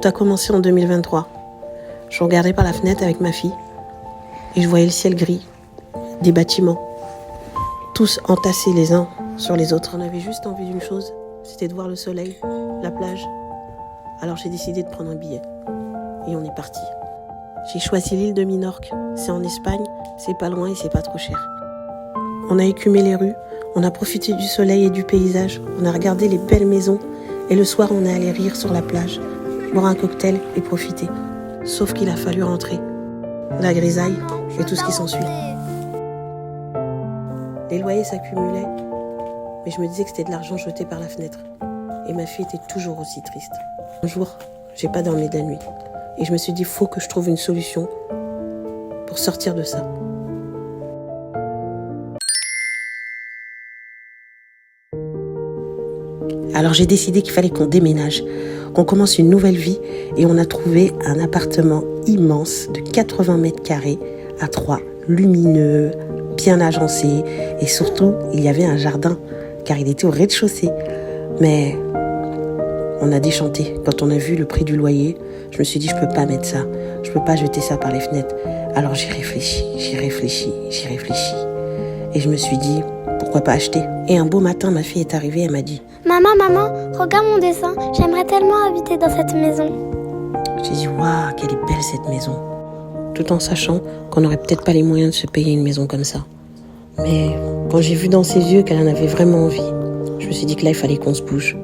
Tout a commencé en 2023. Je regardais par la fenêtre avec ma fille et je voyais le ciel gris, des bâtiments, tous entassés les uns sur les autres. On avait juste envie d'une chose, c'était de voir le soleil, la plage. Alors j'ai décidé de prendre un billet et on est parti. J'ai choisi l'île de Minorque, c'est en Espagne, c'est pas loin et c'est pas trop cher. On a écumé les rues, on a profité du soleil et du paysage, on a regardé les belles maisons et le soir on est allé rire sur la plage, boire un cocktail et profiter. Sauf qu'il a fallu rentrer. La grisaille et tout ce qui s'ensuit. Les loyers s'accumulaient, mais je me disais que c'était de l'argent jeté par la fenêtre. Et ma fille était toujours aussi triste. Un jour, j'ai pas dormi de la nuit. Et je me suis dit, faut que je trouve une solution pour sortir de ça. Alors j'ai décidé qu'il fallait qu'on déménage, qu'on commence une nouvelle vie et on a trouvé un appartement immense de 80 mètres carrés à 3, lumineux, bien agencé et surtout il y avait un jardin car il était au rez-de-chaussée. Mais on a déchanté quand on a vu le prix du loyer. Je me suis dit je peux pas mettre ça, je peux pas jeter ça par les fenêtres. Alors j'ai réfléchi et je me suis dit pourquoi pas acheter. Et un beau matin ma fille est arrivée, elle m'a dit Maman, regarde mon dessin, j'aimerais tellement habiter dans cette maison. J'ai dit waouh, quelle est belle cette maison. Tout en sachant qu'on n'aurait peut-être pas les moyens de se payer une maison comme ça. Mais quand j'ai vu dans ses yeux qu'elle en avait vraiment envie, je me suis dit que là il fallait qu'on se bouge.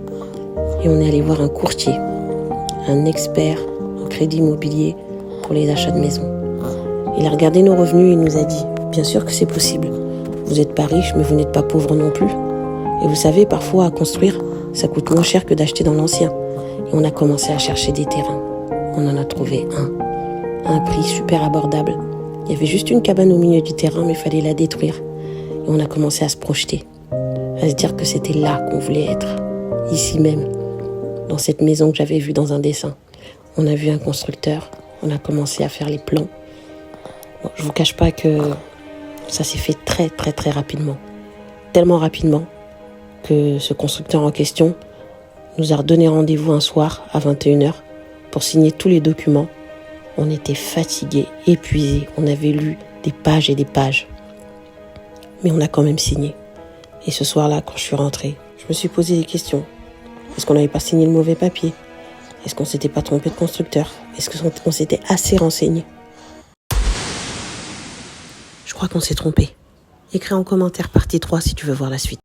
Et on est allé voir un courtier, un expert en crédit immobilier pour les achats de maison. Il a regardé nos revenus et il nous a dit bien sûr que c'est possible. Vous n'êtes pas riche mais vous n'êtes pas pauvre non plus. Et vous savez, parfois, à construire, ça coûte moins cher que d'acheter dans l'ancien. Et on a commencé à chercher des terrains. On en a trouvé un, à un prix super abordable. Il y avait juste une cabane au milieu du terrain, mais il fallait la détruire. Et on a commencé à se projeter, à se dire que c'était là qu'on voulait être, ici même, dans cette maison que j'avais vue dans un dessin. On a vu un constructeur, on a commencé à faire les plans. Bon, je vous cache pas que ça s'est fait très rapidement. Tellement rapidement que ce constructeur en question nous a redonné rendez-vous un soir à 21h pour signer tous les documents. On était fatigués, épuisés, on avait lu des pages et des pages. Mais on a quand même signé. Et ce soir-là, quand je suis rentrée, je me suis posé des questions. Est-ce qu'on n'avait pas signé le mauvais papier ? Est-ce qu'on s'était pas trompé de constructeur ? Est-ce qu'on s'était assez renseigné ? Je crois qu'on s'est trompé. Écris en commentaire partie 3 si tu veux voir la suite.